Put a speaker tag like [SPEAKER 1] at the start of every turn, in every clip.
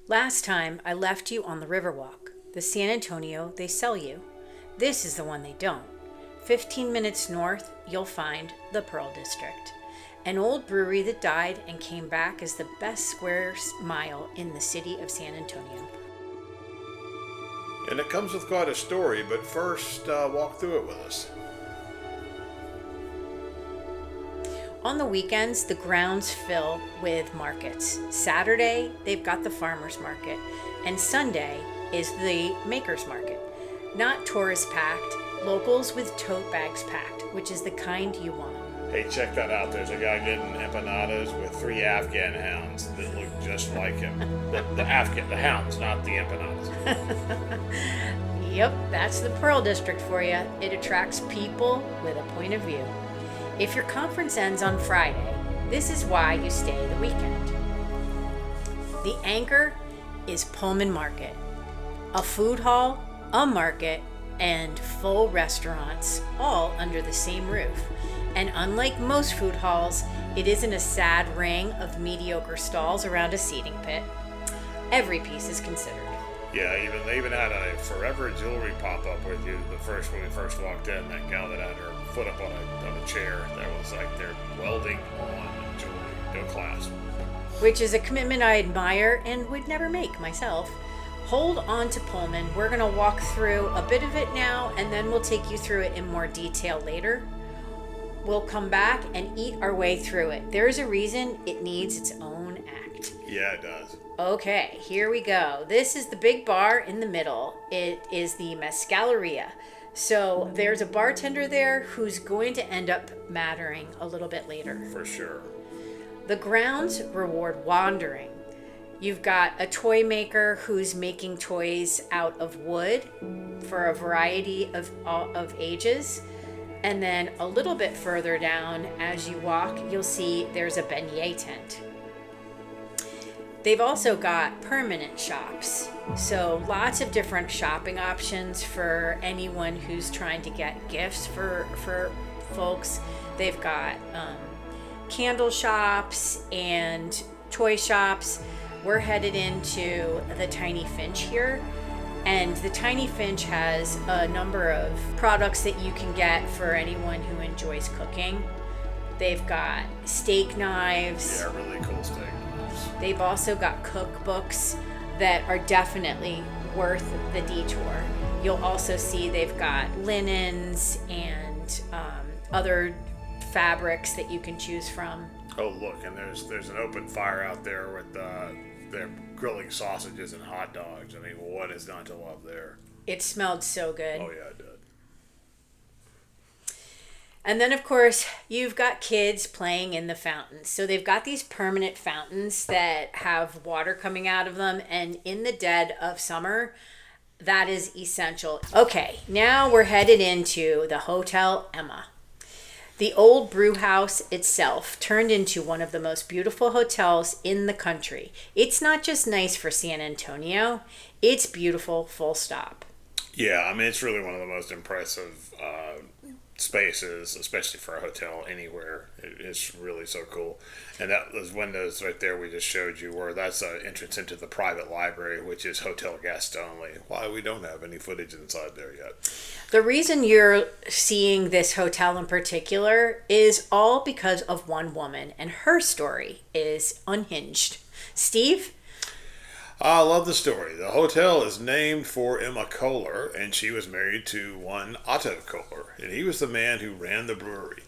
[SPEAKER 1] Last time I left you on the Riverwalk, the San Antonio they sell you. This is the one they don't. 15 minutes north, you'll find the Pearl District, an old brewery that died and came back as the best square mile in the city of San Antonio.
[SPEAKER 2] And it comes with quite a story, but first, walk through it with us.
[SPEAKER 1] On the weekends, the grounds fill with markets. Saturday, they've got the farmers market, and Sunday is the makers market. Not tourist packed, locals with tote bags packed, which is the kind you want.
[SPEAKER 2] Hey, check that out. There's a guy getting empanadas with 3 Afghan hounds that look just like him. The hounds, not the empanadas.
[SPEAKER 1] Yep, that's the Pearl District for you. It attracts people with a point of view. If your conference ends on Friday, this is why you stay the weekend. The anchor is Pullman Market, a food hall, a market, and full restaurants, all under the same roof. And unlike most food halls, it isn't a sad ring of mediocre stalls around a seating pit. Every piece is considered.
[SPEAKER 2] Yeah, they even had a forever jewelry pop up with you when we first walked in. That gal that had her foot up on a chair, that was like they're welding on jewelry. No class.
[SPEAKER 1] Which is a commitment I admire and would never make myself. Hold on to Pullman. We're going to walk through a bit of it now, and then we'll take you through it in more detail later. We'll come back and eat our way through it. There is a reason it needs its own act.
[SPEAKER 2] Yeah, it does.
[SPEAKER 1] Okay, here we go. This is the big bar in the middle. It is the mezcaleria. So there's a bartender there who's going to end up mattering a little bit later.
[SPEAKER 2] For sure. The
[SPEAKER 1] grounds reward wandering. You've got a toy maker who's making toys out of wood for a variety of ages. And then a little bit further down, as you walk, you'll see there's a beignet tent. They've also got permanent shops. So lots of different shopping options for anyone who's trying to get gifts for folks. They've got candle shops and toy shops. We're headed into the Tiny Finch here. And the Tiny Finch has a number of products that you can get for anyone who enjoys cooking. They've got steak knives.
[SPEAKER 2] Yeah, really cool steak knives.
[SPEAKER 1] They've also got cookbooks that are definitely worth the detour. You'll also see they've got linens and other fabrics that you can choose from.
[SPEAKER 2] Oh, look, and there's an open fire out there with they're grilling sausages and hot dogs. I mean, what is not to love there?
[SPEAKER 1] It smelled so good.
[SPEAKER 2] Oh, yeah, it did.
[SPEAKER 1] And then, of course, you've got kids playing in the fountains. So they've got these permanent fountains that have water coming out of them. And in the dead of summer, that is essential. Okay, now we're headed into the Hotel Emma. The old brew house itself turned into one of the most beautiful hotels in the country. It's not just nice for San Antonio, it's beautiful, full stop.
[SPEAKER 2] Yeah, I mean, it's really one of the most impressive spaces, especially for a hotel anywhere. It's really so cool. And those windows right there we just showed you, where that's an entrance into the private library, which is hotel guest only. Why we don't have any footage inside there yet.
[SPEAKER 1] The reason you're seeing this hotel in particular is all because of one woman, and her story is unhinged. Steve?
[SPEAKER 2] I love the story. The hotel is named for Emma Kohler, and she was married to one Otto Kohler, and he was the man who ran the brewery.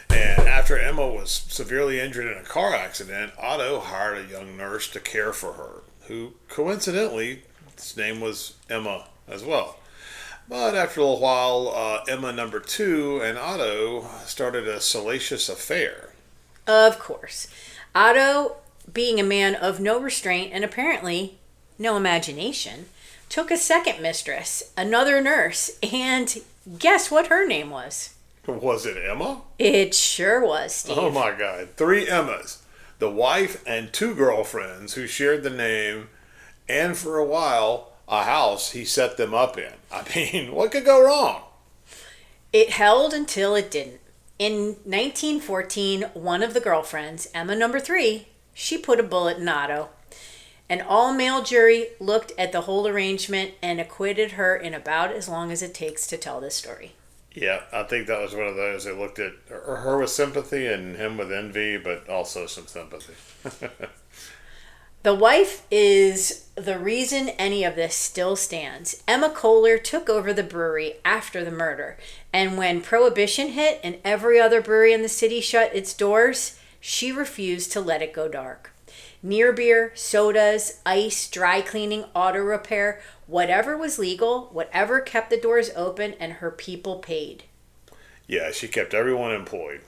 [SPEAKER 2] And after Emma was severely injured in a car accident, Otto hired a young nurse to care for her, who coincidentally, his name was Emma as well. But after a little while, Emma number 2 and Otto started a salacious affair.
[SPEAKER 1] Of course. Otto, being a man of no restraint and apparently no imagination, took a second mistress, another nurse, and guess what her name was?
[SPEAKER 2] Was it Emma?
[SPEAKER 1] It sure was, Steve.
[SPEAKER 2] Oh my God. 3 Emmas. The wife and 2 girlfriends who shared the name, and for a while, a house he set them up in. I mean, what could go wrong?
[SPEAKER 1] It held until it didn't. In 1914, one of the girlfriends, Emma number 3, she put a bullet in Otto. An all-male jury looked at the whole arrangement and acquitted her in about as long as it takes to tell this story.
[SPEAKER 2] Yeah, I think that was one of those. They looked at her with sympathy and him with envy, but also some sympathy.
[SPEAKER 1] The wife is the reason any of this still stands. Emma Kohler took over the brewery after the murder, and when Prohibition hit and every other brewery in the city shut its doors, she refused to let it go dark. Near beer, sodas, ice, dry cleaning, auto repair, whatever was legal, whatever kept the doors open and her people paid.
[SPEAKER 2] Yeah, she kept everyone employed.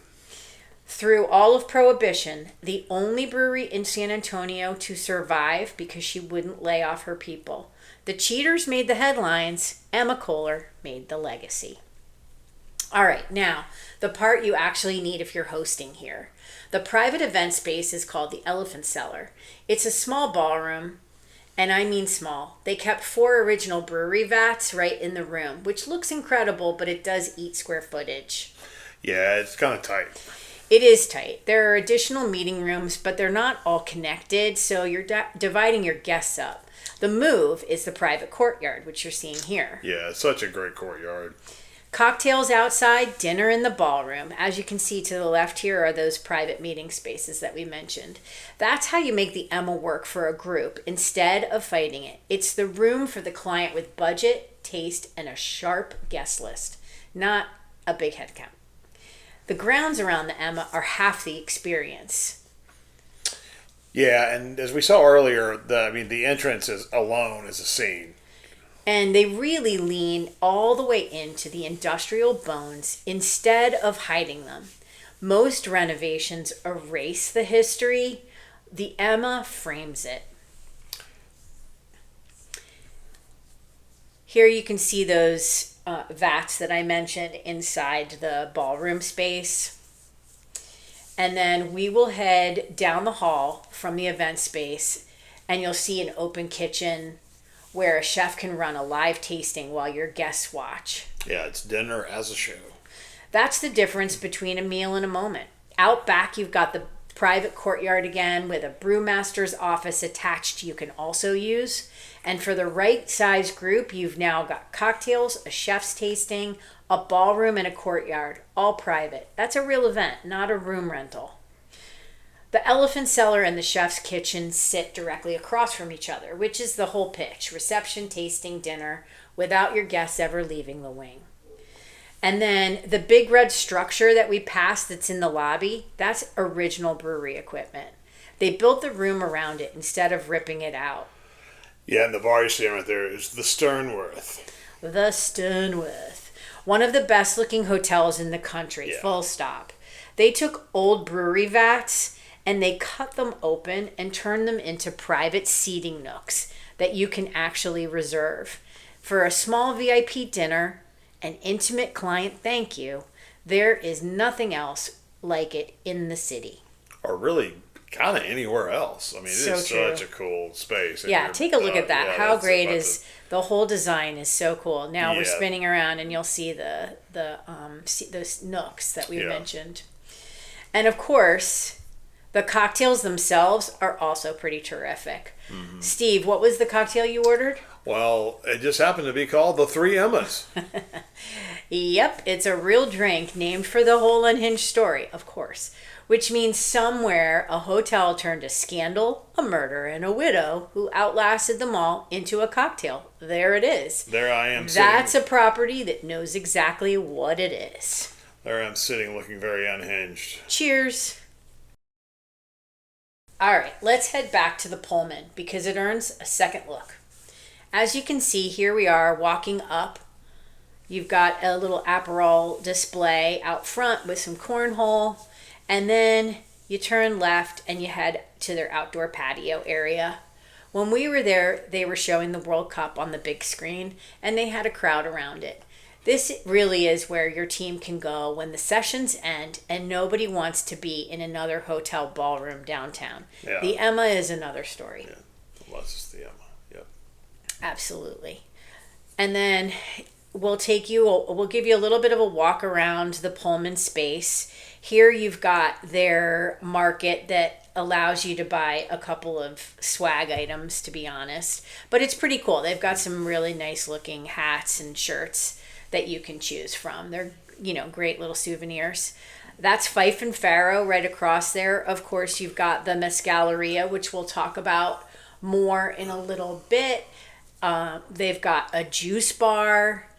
[SPEAKER 1] Through all of Prohibition, the only brewery in San Antonio to survive because she wouldn't lay off her people. The cheaters made the headlines. Emma Kohler made the legacy. All right, now, the part you actually need if you're hosting here. The private event space is called the Elephant Cellar. It's a small ballroom, and I mean small. They kept 4 original brewery-vats right in the room, which looks incredible, but it does eat square footage.
[SPEAKER 2] Yeah, it's kind of tight.
[SPEAKER 1] It is tight. There are additional meeting rooms, but they're not all connected, so you're dividing your guests up. The move is the private courtyard, which you're seeing here.
[SPEAKER 2] Yeah, it's such a great courtyard.
[SPEAKER 1] Cocktails outside, dinner in the ballroom. As you can see to the left here are those private meeting spaces that we mentioned. That's how you make the Emma work for a group instead of fighting it. It's the room for the client with budget, taste, and a sharp guest list, not a big head count. The grounds around the Emma are half the experience.
[SPEAKER 2] Yeah, and as we saw earlier, the entrance alone is a scene.
[SPEAKER 1] And they really lean all the way into the industrial bones instead of hiding them. Most renovations erase the history. The Emma frames it. Here you can see those vats that I mentioned inside the ballroom space. And then we will head down the hall from the event space, and you'll see an open kitchen where a chef can run a live tasting while your guests watch.
[SPEAKER 2] Yeah, it's dinner as a show.
[SPEAKER 1] That's the difference between a meal and a moment. Out back, you've got the private courtyard again with a brewmaster's office attached you can also use. And for the right size group, you've now got cocktails, a chef's tasting, a ballroom, and a courtyard, all private. That's a real event, not a room rental. The Elephant Cellar and the chef's kitchen sit directly across from each other, which is the whole pitch. Reception, tasting, dinner, without your guests ever leaving the wing. And then the big red structure that we passed that's in the lobby, that's original brewery equipment. They built the room around it instead of ripping it out.
[SPEAKER 2] Yeah, and the bar you see right there is the Sternewirth.
[SPEAKER 1] The Sternewirth. One of the best looking hotels in the country,
[SPEAKER 2] Yeah.
[SPEAKER 1] Full stop. They took old brewery vats and they cut them open and turned them into private seating nooks that you can actually reserve. For a small VIP dinner, an intimate client thank you, there is nothing else like it in the city.
[SPEAKER 2] Or really kind of anywhere else. I mean,
[SPEAKER 1] So
[SPEAKER 2] it is
[SPEAKER 1] true.
[SPEAKER 2] such a cool space. And
[SPEAKER 1] Yeah, take a look at that.
[SPEAKER 2] yeah,
[SPEAKER 1] How
[SPEAKER 2] that's
[SPEAKER 1] great
[SPEAKER 2] about
[SPEAKER 1] is the whole design is so cool. Now we're
[SPEAKER 2] Yeah.
[SPEAKER 1] spinning around and you'll see those nooks that we
[SPEAKER 2] Yeah.
[SPEAKER 1] mentioned. And of course, the cocktails themselves are also pretty terrific.
[SPEAKER 2] Mm-hmm.
[SPEAKER 1] Steve, what was the cocktail you ordered?
[SPEAKER 2] Well, it just happened to be called the Three Emmas.
[SPEAKER 1] Yep, it's a real drink named for the whole unhinged story, of course, which means somewhere a hotel turned a scandal, a murder, and a widow who outlasted them all into a cocktail. There it is.
[SPEAKER 2] There I am
[SPEAKER 1] That's
[SPEAKER 2] sitting.
[SPEAKER 1] a property that knows exactly what it is.
[SPEAKER 2] There I'm sitting looking very unhinged.
[SPEAKER 1] Cheers. All right, let's head back to the Pullman because it earns a second look. As you can see, here we are walking up. You've got a little Aperol display out front with some cornhole, and then you turn left and you head to their outdoor patio area. When we were there, they were showing the World Cup on the big screen, and they had a crowd around it. This really is where your team can go when the sessions end and nobody wants to be in another hotel ballroom downtown.
[SPEAKER 2] Yeah.
[SPEAKER 1] The Emma is another story.
[SPEAKER 2] Yeah, unless it's the Emma. Yep.
[SPEAKER 1] Absolutely. And then we'll give you a little bit of a walk around the Pullman space. Here you've got their market that allows you to buy a couple of swag items, to be honest. But it's pretty cool. They've got some really nice looking hats and shirts that you can choose from. They're, great little souvenirs. That's Fife and Faro right across there. Of course, you've got the Mezcaleria, which we'll talk about more in a little bit. They've got a juice bar,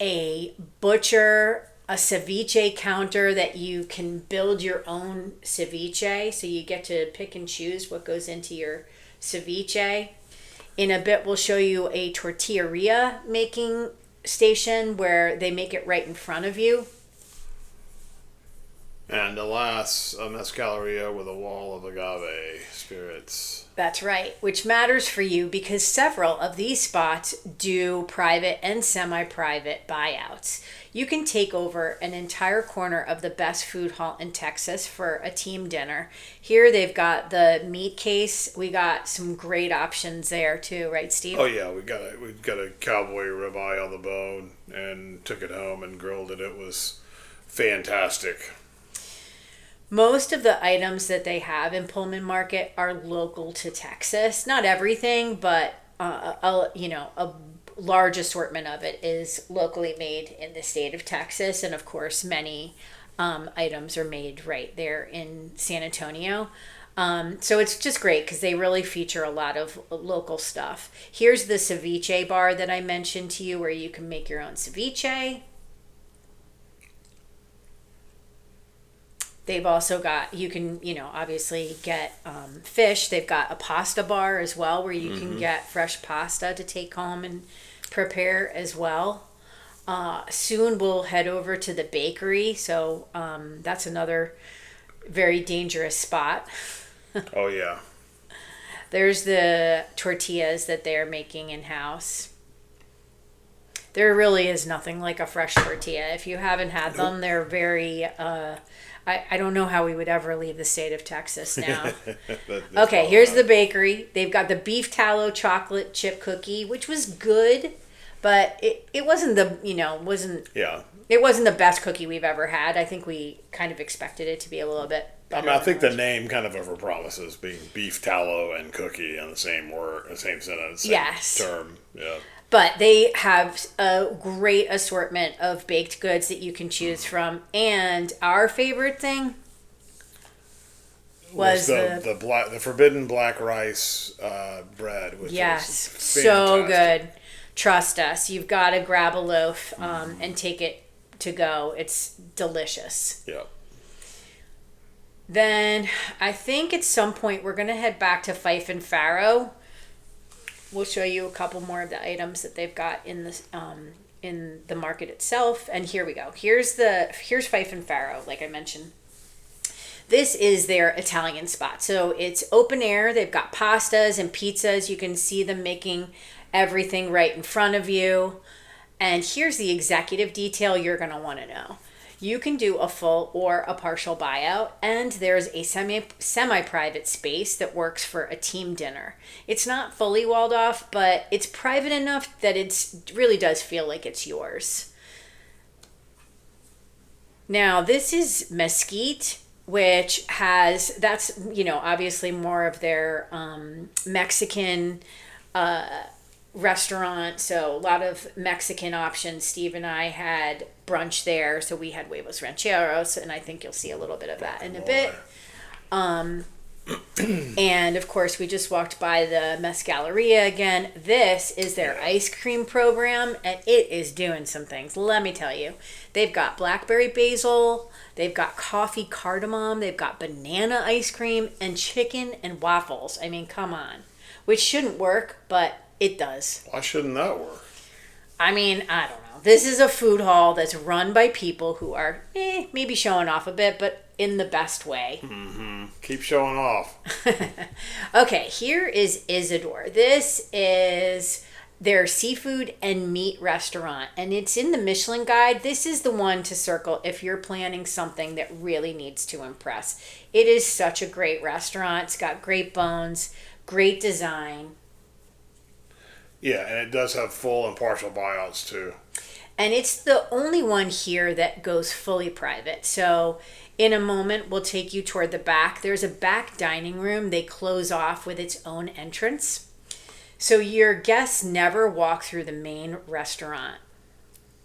[SPEAKER 1] a butcher, a ceviche counter that you can build your own ceviche. So you get to pick and choose what goes into your ceviche. In a bit, we'll show you a tortilleria making station where they make it right in front of you.
[SPEAKER 2] And alas, a mezcaleria with a wall of agave spirits.
[SPEAKER 1] That's right, which matters for you because several of these spots do private and semi-private buyouts. You can take over an entire corner of the best food hall in Texas for a team dinner. Here they've got the meat case. We got some great options there too, right, Steve?
[SPEAKER 2] Oh yeah, we got a cowboy ribeye on the bone and took it home and grilled it. It was fantastic.
[SPEAKER 1] Most of the items that they have in Pullman Market are local to Texas. Not everything, but a large assortment of it is locally made in the state of Texas. And of course, many items are made right there in San Antonio. So it's just great because they really feature a lot of local stuff. Here's the ceviche bar that I mentioned to you where you can make your own ceviche. They've also got, you can, obviously get fish. They've got a pasta bar as well where you can get fresh pasta to take home and prepare as well. Soon we'll head over to the bakery. So that's another very dangerous spot.
[SPEAKER 2] Oh, yeah.
[SPEAKER 1] There's the tortillas that they're making in-house. There really is nothing like a fresh tortilla. If you haven't had them, they're very... I don't know how we would ever leave the state of Texas now. Okay, here's the bakery. They've got the beef tallow chocolate chip cookie, which was good, but it wasn't it wasn't the best cookie we've ever had. I think we kind of expected it to be a little bit better.
[SPEAKER 2] I think the name kind of overpromises being beef tallow and cookie on the same word, the same sentence, same term. Yeah. But
[SPEAKER 1] they have a great assortment of baked goods that you can choose from. And our favorite thing was
[SPEAKER 2] the forbidden black rice bread. Which
[SPEAKER 1] yes,
[SPEAKER 2] was
[SPEAKER 1] so good. Trust us. You've got to grab a loaf and take it to go. It's delicious.
[SPEAKER 2] Yeah.
[SPEAKER 1] Then I think at some point we're going to head back to Fife and Faro. We'll show you a couple more of the items that they've got in the market itself. And here we go. Here's Fife and Faro, like I mentioned. This is their Italian spot. So it's open air. They've got pastas and pizzas. You can see them making everything right in front of you. And here's the executive detail you're going to want to know. You can do a full or a partial buyout, and there's a semi-private space that works for a team dinner. It's not fully walled off, but it's private enough that it really does feel like it's yours. Now, this is Mezquite, which that's obviously more of their Mexican restaurant, so a lot of Mexican options. Steve and I had brunch there, so we had huevos rancheros, and I think you'll see a little bit of that in a bit. And of course, we just walked by the Mezcaleria again. This is their ice cream program, and it is doing some things. Let me tell you, they've got blackberry basil, they've got coffee cardamom, they've got banana ice cream, and chicken and waffles. I mean, come on, which shouldn't work, but it does.
[SPEAKER 2] Why shouldn't that work?
[SPEAKER 1] I mean, I don't know. This is a food hall that's run by people who are maybe showing off a bit, but in the best way.
[SPEAKER 2] Mm-hmm. Keep showing off.
[SPEAKER 1] Okay, here is Isidore. This is their seafood and meat restaurant, and it's in the Michelin Guide. This is the one to circle if you're planning something that really needs to impress. It is such a great restaurant. It's got great bones, great design.
[SPEAKER 2] Yeah, and it does have full and partial buyouts too.
[SPEAKER 1] And it's the only one here that goes fully private. So In a moment, we'll take you toward the back. There's a back dining room they close off with its own entrance. So your guests never walk through the main restaurant.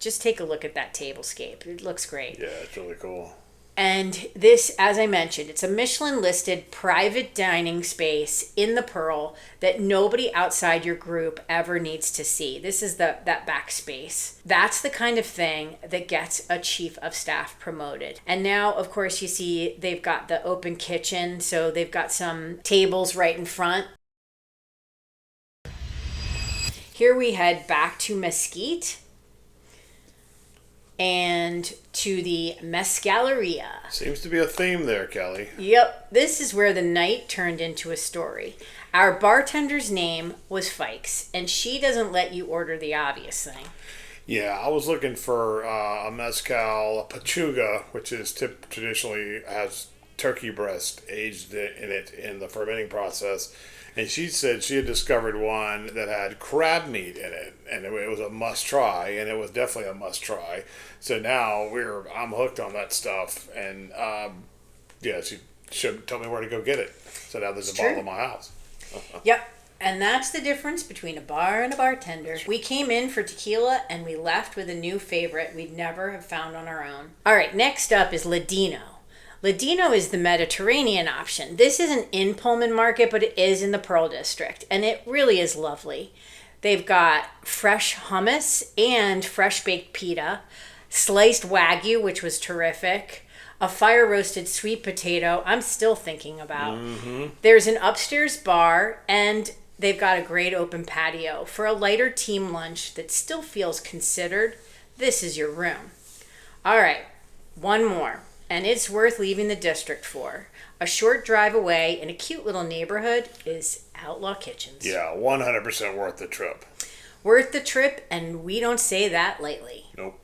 [SPEAKER 1] Just take a look at that tablescape. It looks great.
[SPEAKER 2] Yeah, it's really cool.
[SPEAKER 1] And this, as I mentioned, it's a Michelin-listed private dining space in the Pearl that nobody outside your group ever needs to see. This is that back space. That's the kind of thing that gets a chief of staff promoted. And now, of course, you see they've got the open kitchen, so they've got some tables right in front. Here we head back to Mezquite and to the mezcaleria.
[SPEAKER 2] Seems to be a theme there, Kelly.
[SPEAKER 1] Yep, this is where the night turned into a story. Our bartender's name was Fikes, and she doesn't let you order the obvious thing.
[SPEAKER 2] Yeah, I was looking for a mezcal, a pachuga, which is traditionally has turkey breast aged in it in the fermenting process. And she said she had discovered one that had crab meat in it, and it was a must try, and it was definitely a must try. So now I'm hooked on that stuff, and yeah, she told me where to go get it. So now there's a bottle in my house.
[SPEAKER 1] Yep, and that's the difference between a bar and a bartender. We came in for tequila, and we left with a new favorite we'd never have found on our own. All right, next up is Ladino. Ladino is the Mediterranean option. This isn't in Pullman Market, but it is in the Pearl District, and it really is lovely. They've got fresh hummus and fresh baked pita, sliced wagyu, which was terrific, a fire-roasted sweet potato I'm still thinking about. Mm-hmm. There's an upstairs bar, and they've got a great open patio. For a lighter team lunch that still feels considered, this is your room. All right, one more. And it's worth leaving the district for. A short drive away in a cute little neighborhood is Outlaw Kitchens.
[SPEAKER 2] Yeah, 100% worth the trip.
[SPEAKER 1] Worth the trip, and we don't say that lightly.
[SPEAKER 2] Nope.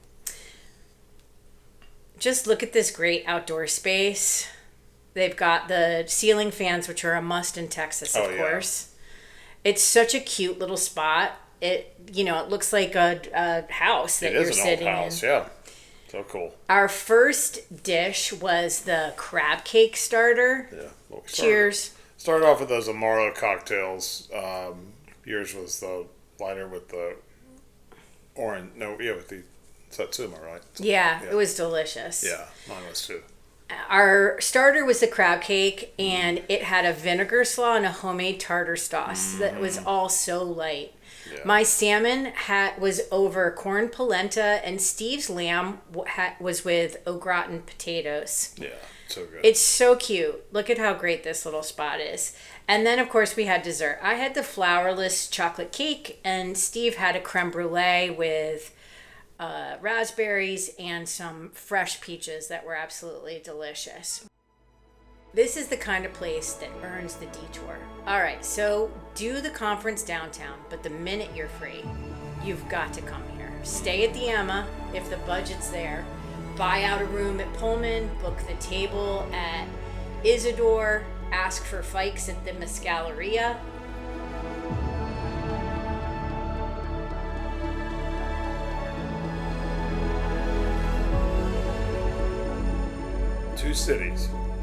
[SPEAKER 1] Just look at this great outdoor space. They've got the ceiling fans, which are a must in Texas, of course. It's such a cute little spot. It looks like a house that you're sitting in. It is an old house,
[SPEAKER 2] yeah. So cool.
[SPEAKER 1] Our first dish was the crab cake starter.
[SPEAKER 2] Yeah. Well,
[SPEAKER 1] Cheers.
[SPEAKER 2] Started off with those Amaro cocktails. Yours was the lighter with the orange. No, yeah, with the satsuma, right?
[SPEAKER 1] Yeah, it was delicious.
[SPEAKER 2] Yeah, mine was too.
[SPEAKER 1] Our starter was the crab cake, and it had a vinegar slaw and a homemade tartar sauce that was all so light. Yeah. My salmon was over corn polenta, and Steve's lamb was with au gratin potatoes.
[SPEAKER 2] Yeah, so good.
[SPEAKER 1] It's so cute. Look at how great this little spot is. And then, of course, we had dessert. I had the flourless chocolate cake, and Steve had a creme brulee with raspberries and some fresh peaches that were absolutely delicious. This is the kind of place that earns the detour. All right, so do the conference downtown, but the minute you're free, you've got to come here. Stay at the Emma if the budget's there. Buy out a room at Pullman, book the table at Isidore, ask for Fikes at the mezcaleria.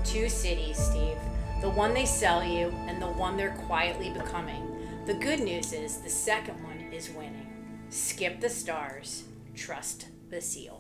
[SPEAKER 1] Two cities, Steve. The one they sell you and the one they're quietly becoming. The good news is the second one is winning. Skip the stars, trust the seal.